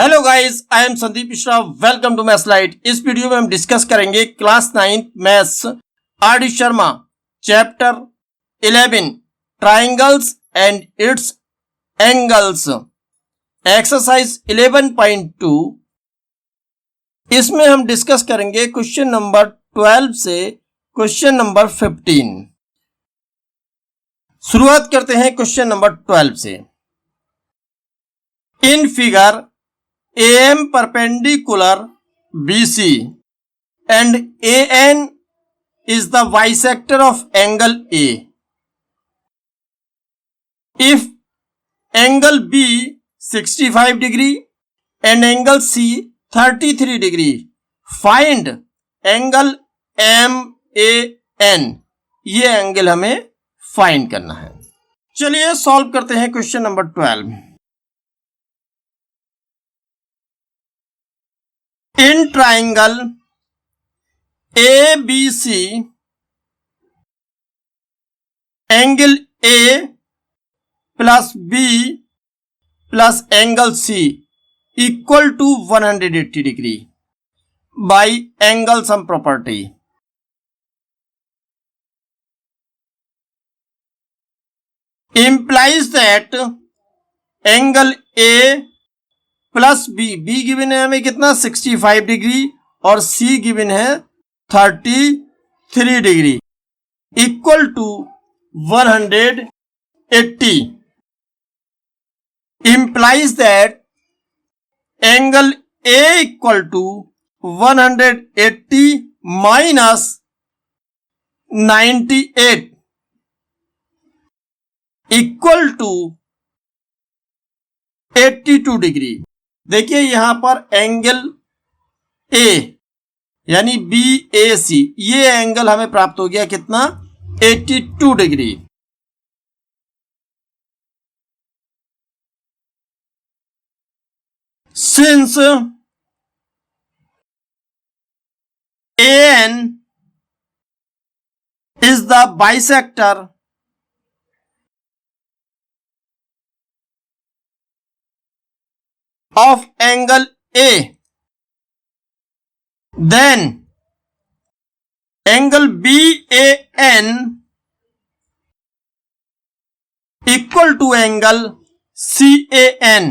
Hello guys, I am Sandeep Mishra. Welcome to maths light. इस video में हम डिस्कस करेंगे class 9 maths R D. Sharma chapter 11 triangles and its angles exercise 11.2। इसमें हम discuss करेंगे क्वेश्चन नंबर 12 से क्वेश्चन नंबर 15। शुरुआत करते हैं क्वेश्चन नंबर 12 से। In figure AM perpendicular BC and AN is the bisector of angle A. If angle B 65 degree and angle C 33 degree, find angle MAN। ये angle हमें find करना है। चलिए सॉल्व करते हैं question number 12। In triangle ABC, angle A plus B plus angle C equal to 180 degree by angle sum property. Implies that angle A plus be given है हमें कितना 65 डिग्री और सी गिवन है 33 degree equal to 180 implies that angle A equal to 180 minus 98 equal to 82 degree. देखिए यहां पर angle A यानी BAC, ये एंगल हमें प्राप्त हो गया कितना 82 degree. Since AN is the bisector of angle A, then angle BAN equal to angle CAN।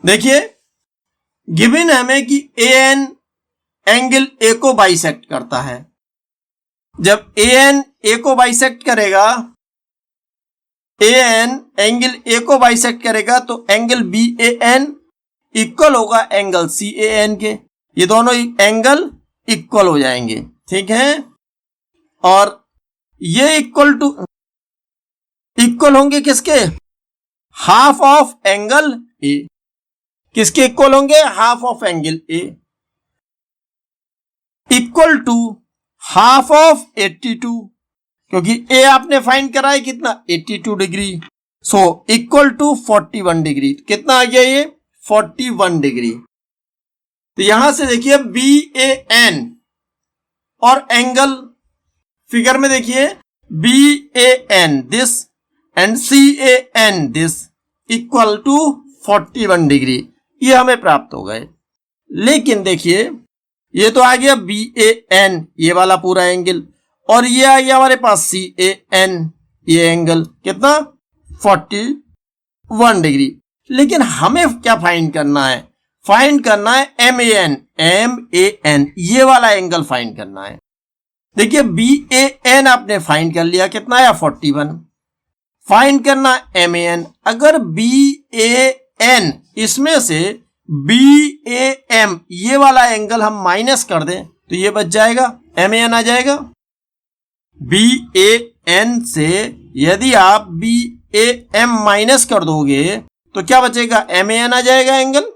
देखिए गिवन है हमें कि AN एंगल A को बाइसेक्ट करता है। जब AN A को बाइसेक्ट करेगा, AN एंगल A को बाइसेक्ट करेगा तो एंगल BAN इक्वल होगा एंगल CAN के। ये दोनों एंगल इक्वल हो जाएंगे, ठीक है। और ये इक्वल होंगे किसके? Half of angle A। किसके इक्वल होंगे? Half of angle A equal to half of 82, क्योंकि A आपने फाइंड करा है कितना 82 degree. So equal to 41 degree. कितना आ गया ये 41 डिग्री। तो यहां से देखिए BAN और एंगल फिगर में देखिए BAN this and CAN this equal to 41 degree, ये हमें प्राप्त हो गए। लेकिन देखिए ये तो आ गया BAN ये वाला पूरा एंगल, और ये आ गया हमारे पास CAN ये एंगल कितना 41 डिग्री। लेकिन हमें क्या फाइंड करना है? फाइंड करना है MAN ये वाला एंगल फाइंड करना है। देखिए BAN आपने फाइंड कर लिया, कितना आया 41। फाइंड करना है MAN। अगर BAN इसमें से BAM ये वाला एंगल हम माइनस कर दें तो ये बच जाएगा, MAN आ जाएगा। BAN से यदि आप BAM माइनस कर दोगे तो क्या बचेगा? MAN आ जाएगा एंगल।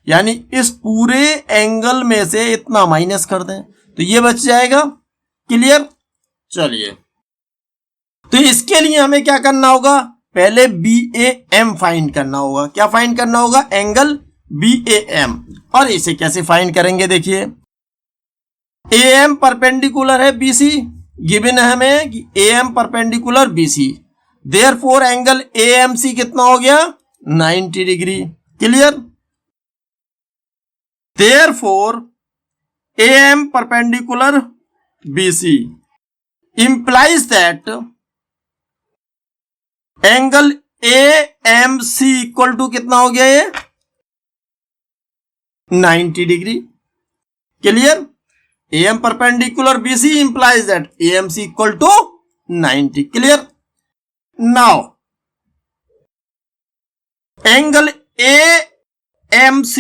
यानी इस पूरे एंगल में से इतना माइनस कर दें तो ये बच जाएगा। क्लियर? चलिए तो इसके लिए हमें क्या करना होगा? पहले BAM फाइंड करना होगा। क्या फाइंड करना होगा? Angle BAM। और इसे कैसे फाइंड करेंगे? देखिए AM परपेंडिकुलर है BC, गिवन है हमें कि AM perpendicular BC, therefore angle AMC कितना हो गया 90 degree. Clear? Therefore, AM perpendicular BC implies that angle AMC equal to कितना हो गया ये? 90 degree. Clear? AM perpendicular BC implies that AMC equal to 90. Clear? Now, angle AMC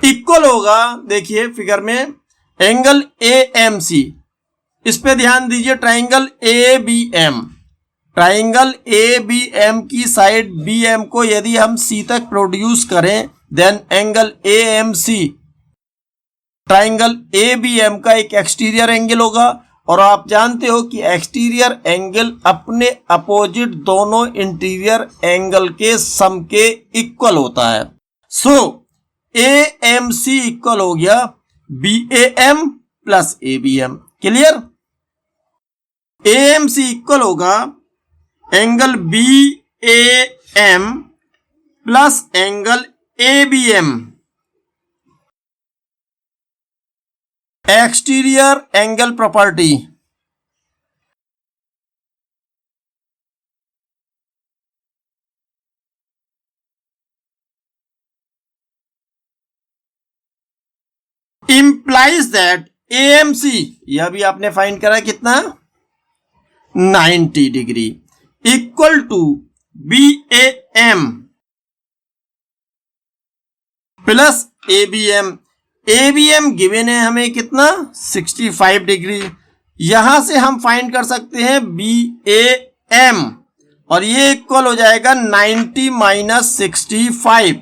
equal होगा, देखिए figure में, एंगल AMC, इस पे ध्यान दीजिए, ट्राइंगल ABM, ट्राइंगल ABM की साइड BM को यदि हम C तक प्रोड्यूस करें, then angle AMC triangle ABM का एक एक्सटीरियर एंगल होगा। और आप जानते हो कि एक्सटीरियर एंगल अपने अपोजिट दोनों इंटीरियर एंगल के सम के इक्वल होता है। सो AMC इक्वल हो गया BAM plus ABM। Clear? AMC equal होगा angle BAM plus angle ABM, exterior angle property. Implies that AMC, यह भी आपने फाइंड करा कितना? 90 degree equal to BAM plus ABM। ABM given है हमें कितना? 65 डिग्री। यहां से हम फाइंड कर सकते हैं BAM, और ये इक्वल हो जाएगा 90 माइनस 65,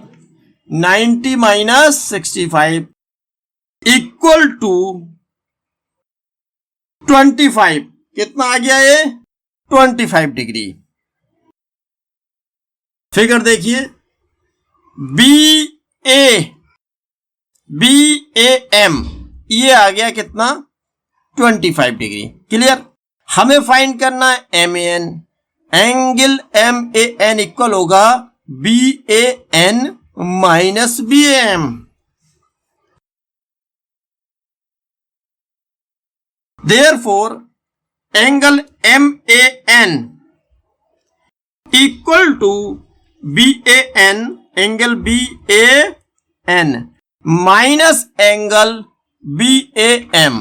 90 माइनस 65 इक्वल टू 25। कितना आ गया ये? 25 डिग्री। फिगर देखिए, BAM ये आ गया कितना? 25 डिग्री। क्लियर? हमें फाइंड करना है MAN, एंगल MAN इक्वल होगा BAN minus BAM। Therefore angle MAN equal to BAN, angle BAN minus angle BAM।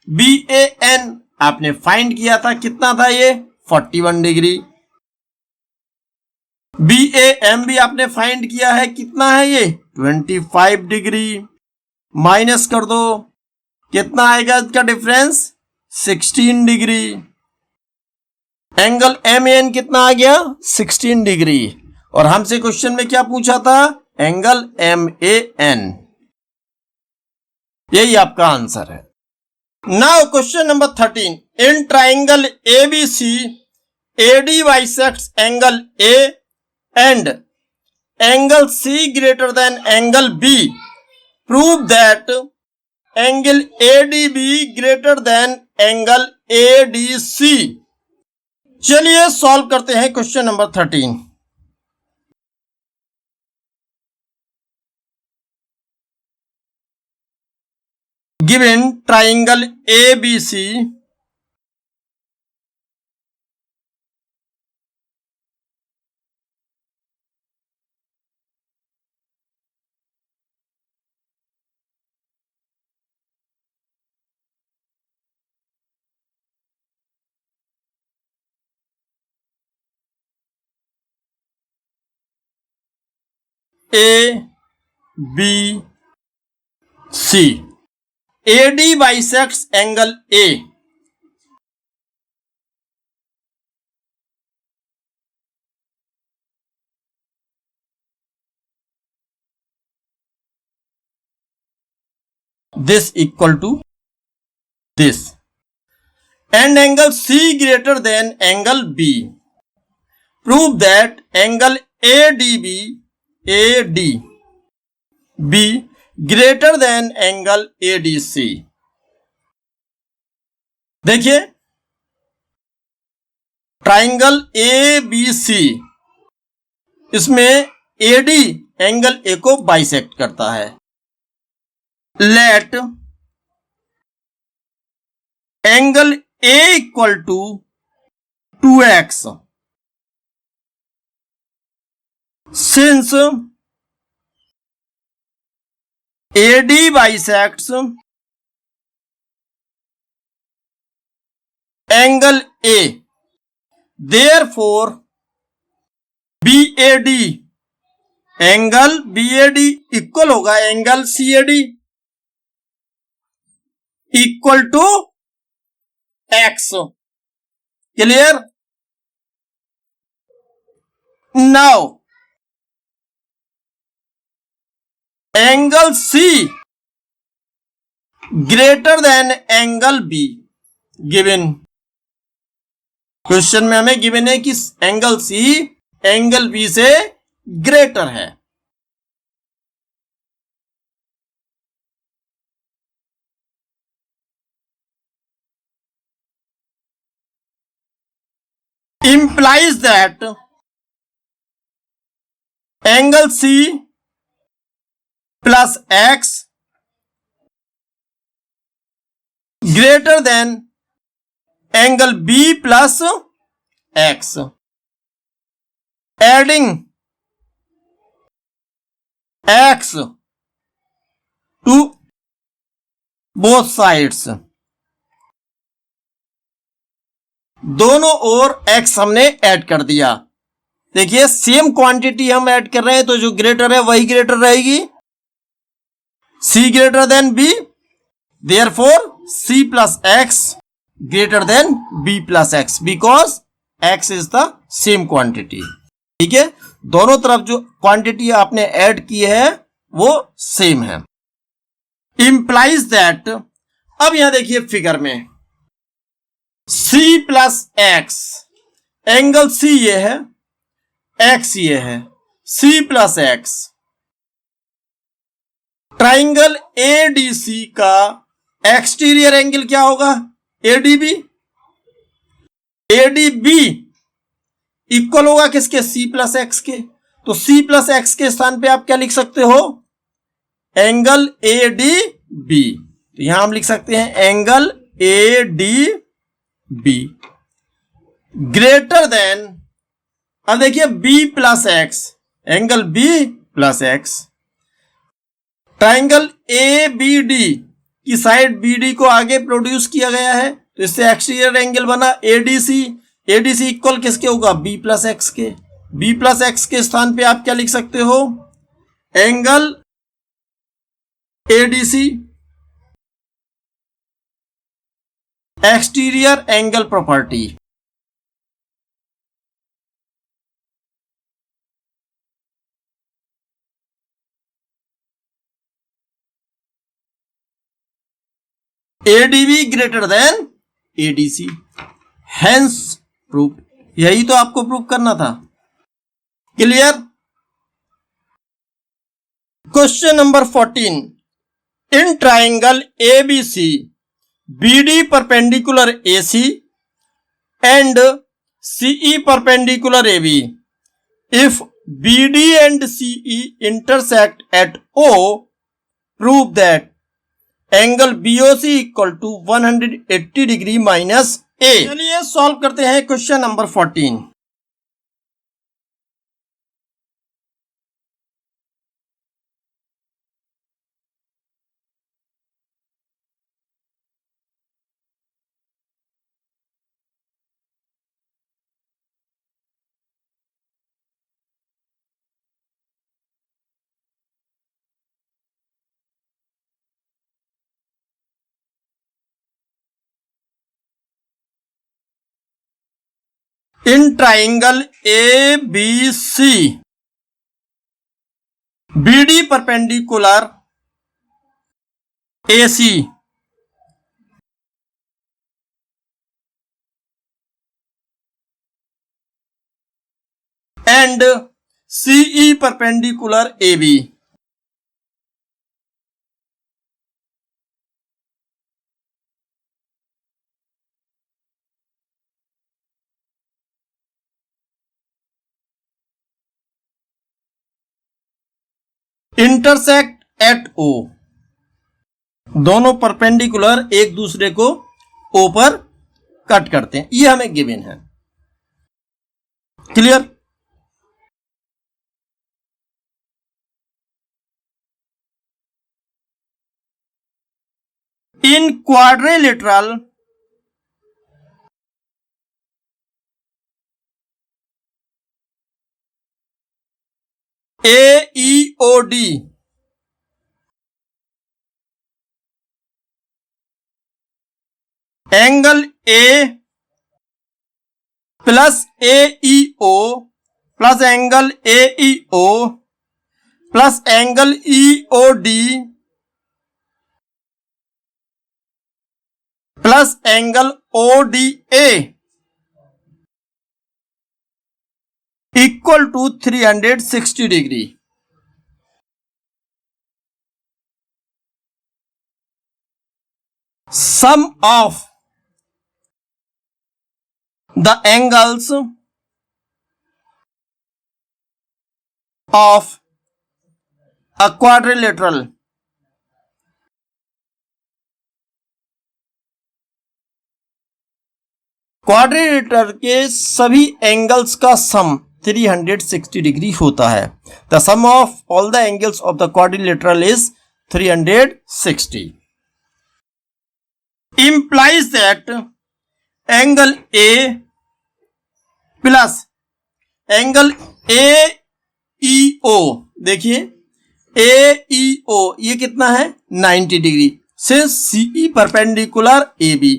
BAN आपने फाइंड किया था, कितना था ये? 41 डिग्री। BAM भी आपने फाइंड किया है, कितना है ये? 25 डिग्री। माइनस कर दो, कितना आएगा इसका डिफरेंस? 16 डिग्री। एंगल MAN कितना आ गया? 16 डिग्री। और हमसे क्वेश्चन में क्या पूछा था? Angle MAN। यही आपका आंसर है। Now question number 13, in triangle ABC AD bisects angle A and angle C greater than angle B, prove that angle ADB greater than angle ADC। चलिए सॉल्व करते हैं question number 13। Given triangle ABC ABC AD bisects angle A। This equal to this, and angle C greater than angle B. Prove that angle ADB greater than angle ADC। देखिए, triangle ABC इसमें AD angle A को bisect करता है। Let angle A equal to 2x since AD bisects angle A, therefore BAD angle BAD equal होगा angle CAD equal to x। Clear? Now angle C greater than angle B given. Question में हमें given है कि angle C angle B से greater है। implies that angle C plus x greater than angle B plus x. Adding x to both sides, दोनों ओर x हमने add कर दिया। देखिए सेम क्वांटिटी हम ऐड कर रहे हैं, तो जो ग्रेटर है वही ग्रेटर रहेगी। C greater then B, therefore C plus x greater than B plus x, because x is the same quantity. ठीक है, दोनों तरफ जो क्वांटिटी आपने ऐड की है वो सेम है। इंप्लाइज दैट, अब यहां देखिए फिगर में C plus x, angle C ये है, x ये है, C plus x, triangle ADC का एक्सटीरियर एंगल क्या होगा? ADB। ADB इक्वल होगा किसके? C प्लस एक्स के। तो C प्लस एक्स के स्थान पे आप क्या लिख सकते हो? Angle ADB। तो यहां हम लिख सकते हैं एंगल ADB ग्रेटर देन, अब देखिए B plus x, angle B plus x, triangle ABD की साइड BD को आगे प्रोड्यूस किया गया है, तो इससे एक्सटीरियर एंगल बना ADC। ADC इक्वल किसके होगा? B प्लस एक्स के। B प्लस एक्स के स्थान पे आप क्या लिख सकते हो? Angle ADC exterior angle property. ADB greater than ADC, hence proof. यही तो आपको प्रूफ करना था। Clear? Question number 14, in triangle ABC BD perpendicular AC and CE perpendicular AB, if BD and CE intersect at O, prove that angle BOC equal to 180 degree minus A। चलिए solve करते हैं question number 14। In triangle ABC BD perpendicular AC and CE perpendicular AB, intersect at O, दोनों perpendicular एक दूसरे को ओ पर cut करते हैं, ये हमें गिवन है। Clear? In quadrilateral AEOD angle A plus AEO plus angle AEO plus angle EOD plus angle ODA equal to 360 degree. Sum of the angles of a quadrilateral quadrilateral के सभी एंगल्स का sum 360 degree होता है। The sum of all the angles of the quadrilateral is 360 implies that angle A plus angle AEO, देखिए AEO ये कितना है 90 degree से CE perpendicular AB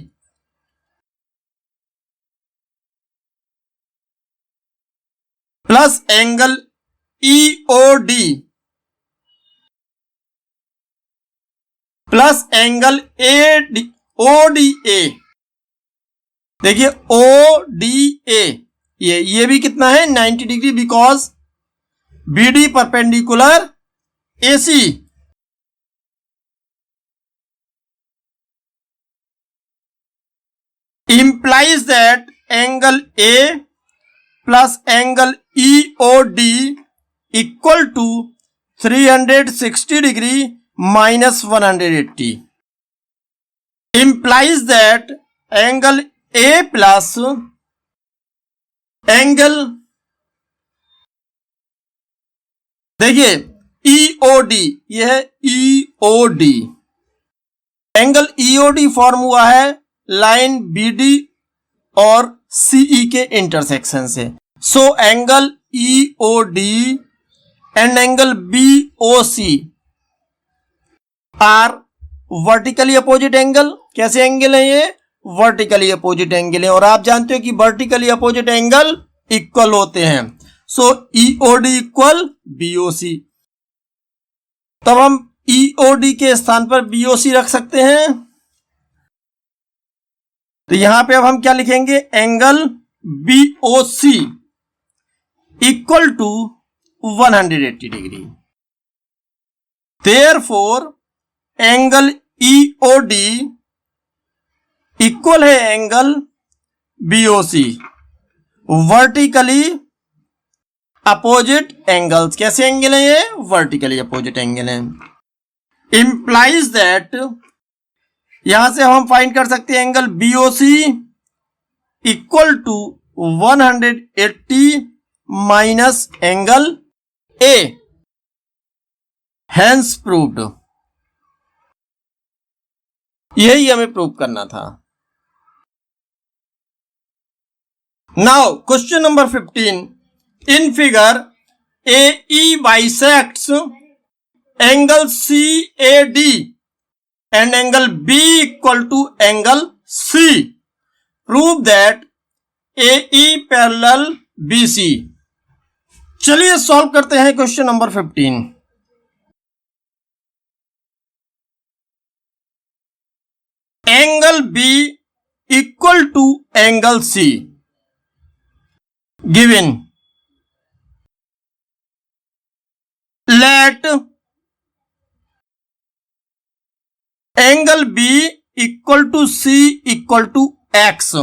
plus angle EOD plus angle ODA, देखिए ODA ये भी कितना है 90 degree because BD perpendicular AC। implies that angle A plus angle EOD equal to 360 degree minus 180 implies that angle A plus angle, देखिए EOD ये है EOD, angle EOD form हुआ है लाइन BD और CE के इंटरसेक्शन से। So angle EOD and angle BOC are vertically opposite angle. कैसे angle है ये? वर्टिकली अपोजिट एंगल है, और आप जानते हो कि वर्टिकली अपोजिट एंगल इक्वल होते हैं। सो EOD इक्वल BOC, तब हम EOD के स्थान पर BOC रख सकते हैं। तो यहां पे अब हम क्या लिखेंगे? Angle BOC equal to 180 degree. Therefore angle EOD equal है angle BOC, vertically opposite angles. कैसे एंगल है ये? वर्टिकली अपोजिट एंगल है। इंप्लाइज दैट, यहां से हम फाइंड कर सकते हैं angle BOC equal to 180 minus angle A, hence proved. यही हमें प्रूव करना था। Now question number 15, in figure AE bisects angle CAD and angle B equal to angle C. Prove that AE parallel BC. चलिए solve करते हैं question number 15। Angle B equal to angle C given. Let angle B equal to C equal to X।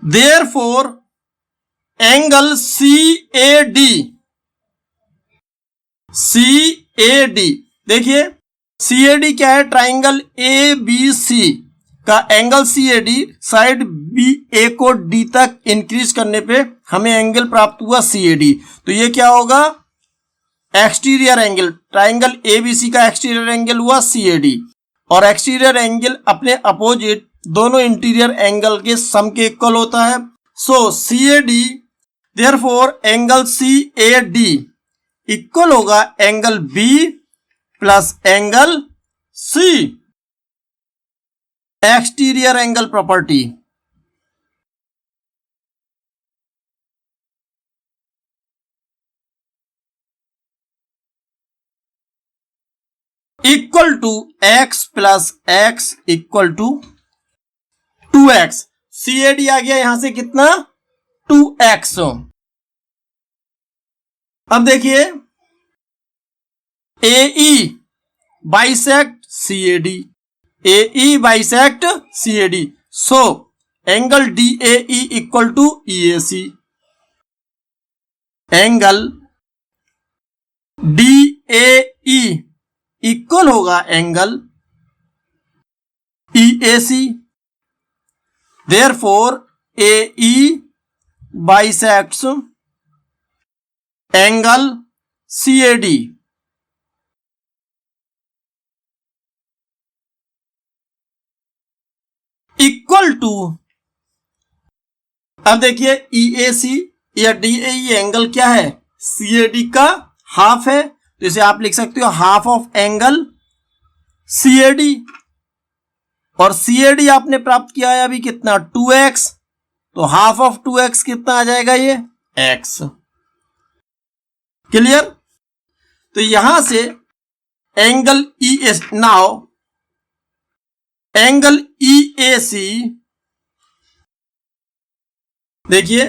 Therefore angle CAD, देखिए CAD क्या है, triangle ABC का angle CAD side BA को D तक increase करने पे हमें एंगल प्राप्त हुआ CAD। तो ये क्या होगा, एक्सटीरियर एंगल, ट्राइंगल ABC का एक्सटीरियर एंगल हुआ CAD, और एक्सटीरियर एंगल अपने अपोजिट दोनों इंटीरियर एंगल के सम के इक्वल होता है। So CAD, therefore angle CAD equal होगा angle B plus angle C। Exterior angle property, equal to x plus x equal to 2x। CAD आ गया यहां से कितना, 2x। अब देखिए AE bisect CAD, AE bisect CAD, so angle DAE equal to EAC, angle DAE equal होगा angle EAC। Therefore AE bisects angle CAD। Equal to, अब देखिए EAC या DAE एंगल क्या है, CAD का हाफ है, तो इसे आप लिख सकते हो हाफ ऑफ एंगल CAD, और CAD आपने प्राप्त किया है अभी कितना, 2x, तो हाफ ऑफ 2x कितना आ जाएगा, ये x। क्लियर। तो यहां से angle EAC, now angle EAC, देखिए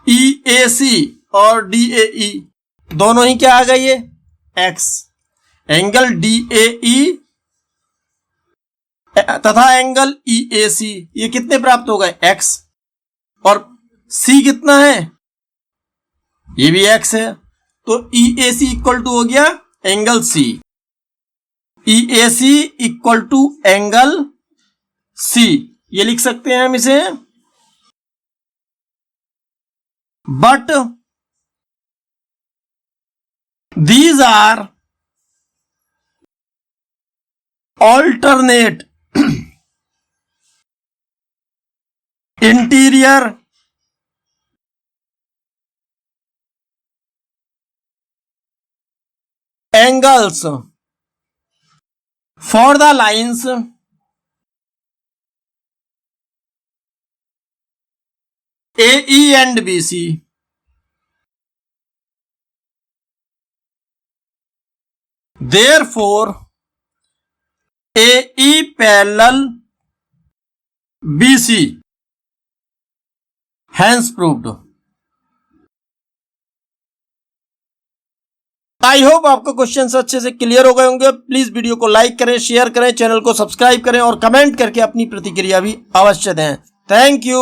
EAC और DAE दोनों ही क्या आ गई है, x। एंगल DAE तथा एंगल EAC ये कितने प्राप्त हो गए, x, और C कितना है, ये भी x है, तो EAC इक्वल टू हो गया angle C, EAC equal to angle C, ये लिख सकते हैं हम इसे। But these are alternate interior angles for the lines AE and BC। Therefore AE parallel BC, hence proved। I hope आपको क्वेश्चन अच्छे से क्लियर हो गए होंगे। प्लीज वीडियो को लाइक करें, शेयर करें, चैनल को सब्सक्राइब करें और कमेंट करके अपनी प्रतिक्रिया भी अवश्य दें। Thank you.